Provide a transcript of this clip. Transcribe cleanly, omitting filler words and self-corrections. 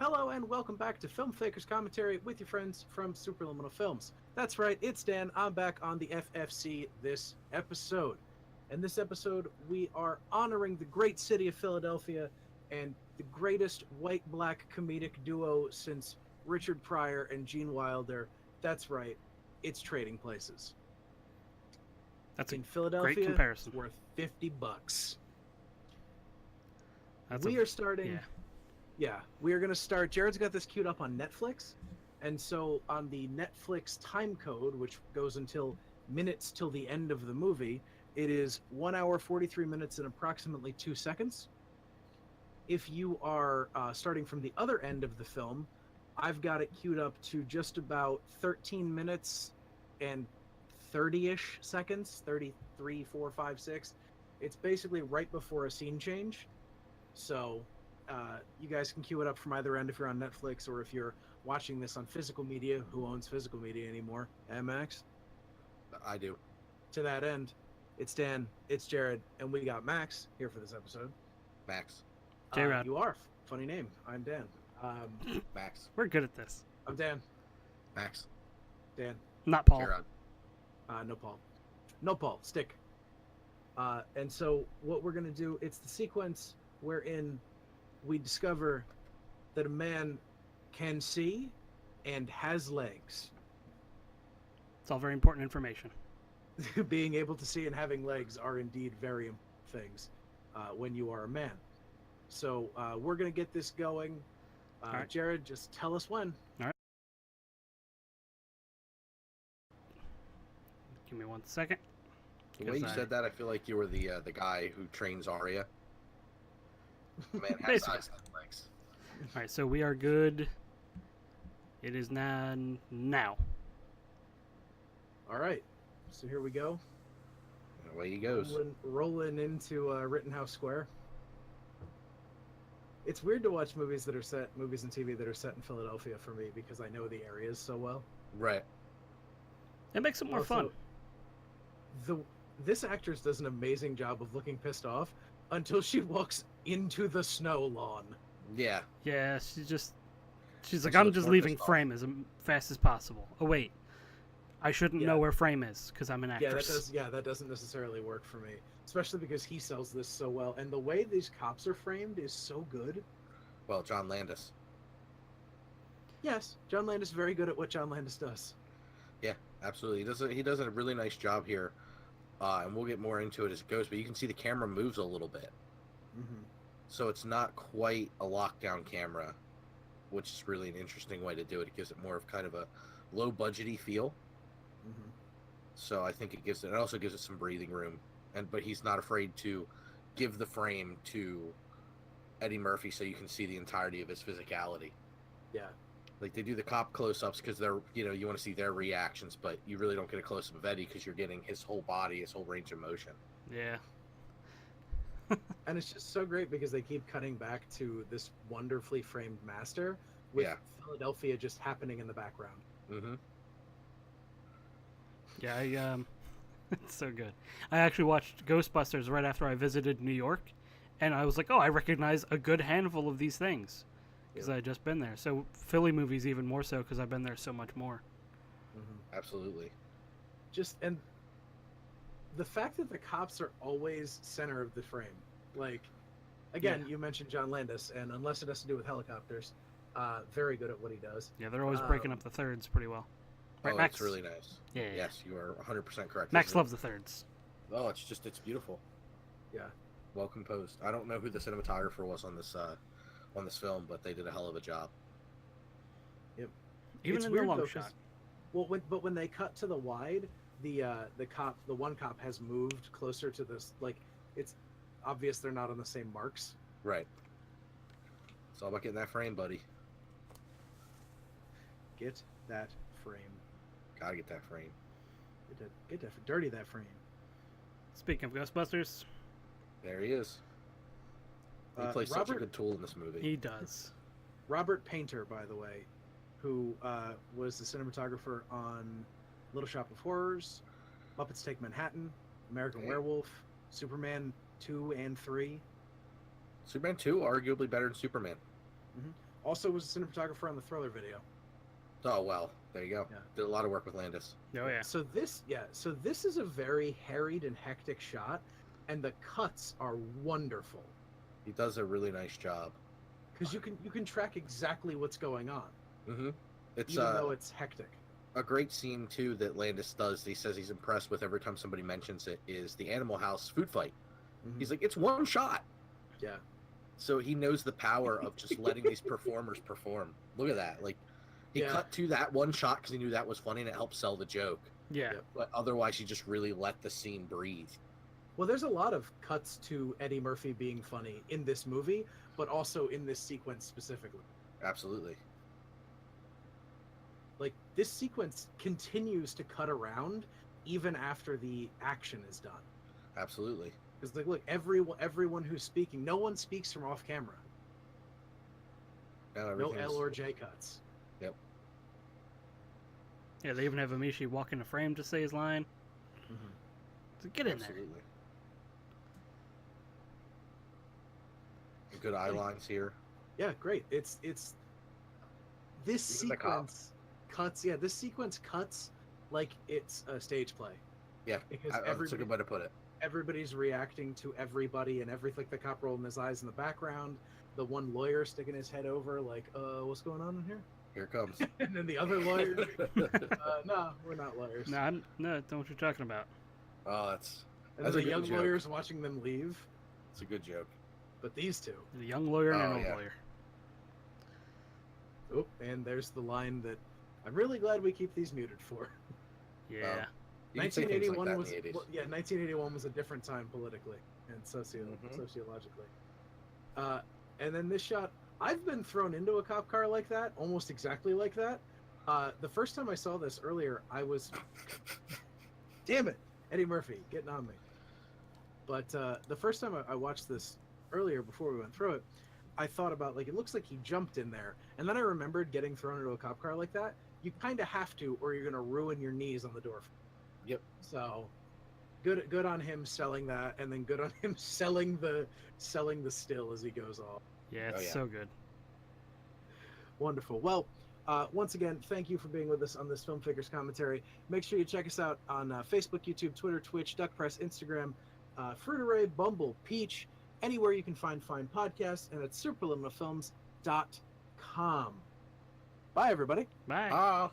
Hello and welcome back to Filmfaker's Commentary with your friends from Superliminal Films. That's right, it's Dan. I'm back on the FFC this episode. In this episode, we are honoring the great city of Philadelphia and the greatest white-black comedic duo since Richard Pryor and Gene Wilder. That's right, it's Trading Places. That's in a Philadelphia, great comparison. It's worth $50. That's We are starting. Yeah. Yeah, we are going to start. Jared's got this queued up on Netflix. And so on the Netflix time code, which goes until minutes till the end of the movie, it is 1 hour, 43 minutes, and approximately 2 seconds. If you are starting from the other end of the film, I've got it queued up to just about 13 minutes and 30-ish seconds, 33, 4, 5, 6. It's basically right before a scene change. So you guys can queue it up from either end if you're on Netflix or if you're watching this on physical media. Who owns physical media anymore? Max? I do. To that end, it's Dan, it's Jared, and we got Max here for this episode. Max. J-Rod. You are. Funny name. I'm Dan. Max. We're good at this. I'm Dan. Max. Dan. Not Paul. J-Rod. No Paul. No Paul. Stick. And so what we're going to do, it's the sequence wherein we discover that a man can see and has legs. It's all very important information. Being able to see and having legs are indeed very important things when you are a man. So we're going to get this going. Right. Jared, just tell us when. All right. Give me 1 second. The way you said that, I feel like you were the guy who trains Arya. Man has Basically. eyes and legs. All right, so we are good. It is now. All right. So here we go. And away he goes. Rolling into Rittenhouse Square. It's weird to watch movies and TV that are set in Philadelphia for me because I know the areas so well. Right. It makes it more fun. This actress does an amazing job of looking pissed off until she walks into the snow lawn. Yeah. Yeah, she's like, She I'm looks just more leaving pissed off. frame as fast as possible. Oh wait, I shouldn't Yeah. know where frame is because I'm an actress. That doesn't necessarily work for me, especially because he sells this so well, and the way these cops are framed is so good. Well, John Landis. Yes, John Landis is very good at what John Landis does. Yeah, absolutely. He does a really nice job here, and we'll get more into it as it goes. But you can see the camera moves a little bit, Mm-hmm. so it's not quite a lockdown camera, which is really an interesting way to do it. It gives it more of kind of a low budgety feel. Mm-hmm. So I think it also gives it some breathing room, but he's not afraid to give the frame to Eddie Murphy so you can see the entirety of his physicality. Yeah. Like they do the cop close-ups because they're, you want to see their reactions, but you really don't get a close-up of Eddie because you're getting his whole body, his whole range of motion. Yeah. And it's just so great because they keep cutting back to this wonderfully framed master with Philadelphia just happening in the background. Mm-hmm. Yeah, it's so good. I actually watched Ghostbusters right after I visited New York, and I was like, oh, I recognize a good handful of these things because I had just been there. So Philly movies even more so because I've been there so much more. Mm-hmm. Absolutely. And the fact that the cops are always center of the frame, like, again, you mentioned John Landis, and unless it has to do with helicopters, very good at what he does. Yeah, they're always breaking up the thirds pretty well. Right, Oh, Max? that's really nice. Yeah. Yes, you are 100% correct. Max loves the thirds. Oh, it's beautiful. Yeah. Well composed. I don't know who the cinematographer was on this film, but they did a hell of a job. Yep. Even It's in weird, the long though, shot. 'cause- Well, when they cut to the wide, the one cop has moved closer to this. Like, it's obvious they're not on the same marks. Right. It's all about getting that frame, buddy. Get that frame. Gotta get that frame. Get that dirty that frame. Speaking of Ghostbusters, There he is. He plays such a good tool in this movie. he does. Robert Painter, by the way, who was the cinematographer on Little Shop of Horrors, Muppets Take Manhattan, American Werewolf, Superman 2 and 3. Superman 2, arguably better than Superman. Mm-hmm. Also was a cinematographer on the Thriller video. Oh well, there you go. Yeah. Did a lot of work with Landis. Oh yeah. So this is a very harried and hectic shot, and the cuts are wonderful He does a really nice job. because you can track exactly what's going on, Mm-hmm. It's even though it's hectic. a great scene too that Landis does. He says he's impressed with every time somebody mentions it. Is the Animal House food fight? Mhm. He's like, it's one shot. Yeah. So he knows the power of just letting these performers perform. Look at that. Like, he Yeah. cut to that one shot because he knew that was funny and it helped sell the joke. Yeah. Yep. But otherwise, he just really let the scene breathe. Well, there's a lot of cuts to Eddie Murphy being funny in this movie, but also in this sequence specifically. Absolutely. Like, this sequence continues to cut around even after the action is done. Absolutely. Because, like, look, everyone who's speaking, no one speaks from off camera. No, No everything's- L or J cuts. Yep. Yeah, they even have Amishi walk in the frame to say his line. Mm-hmm. So get in there. Absolutely. Good eye lines here. Yeah, great. It's this Even the cop. sequence cuts. Yeah, this sequence cuts like it's a stage play. Yeah, Because that's a good way to put it. everybody's reacting to everybody and everything. Like the cop rolling his eyes in the background, the one lawyer sticking his head over, like, what's going on in here? Here it comes. And then the other lawyer, no, we're not lawyers. No, no, don't know what you're talking about. Oh, that's And that's then a the good young joke. lawyers watching them leave, a good joke. but these two. The young lawyer and Oh, an old yeah. lawyer. Oh, and there's the line that I'm really glad we keep these muted for. Yeah. You can say things like 1981 that was in the 80s. well, yeah, 1981 was a different time politically and Mhm. sociologically. And then this shot, I've been thrown into a cop car like that, almost exactly like that. The first time I saw this earlier, I was, damn it, Eddie Murphy getting on me. But the first time I watched this earlier, before we went through it, I thought about, like, it looks like he jumped in there, and then I remembered getting thrown into a cop car like that. You kind of have to, or you're gonna ruin your knees on the door. Yep. So, good on him selling that, and then good on him selling the still as he goes off. Yeah, it's Oh, yeah. so good. Wonderful. Well, once again, thank you for being with us on this Filmfakers commentary. Make sure you check us out on Facebook, YouTube, Twitter, Twitch, Duck Press, Instagram, Fruit Array, Bumble, Peach, anywhere you can find fine podcasts, and at superliminalfilms.com. Bye, everybody. Bye. Ah.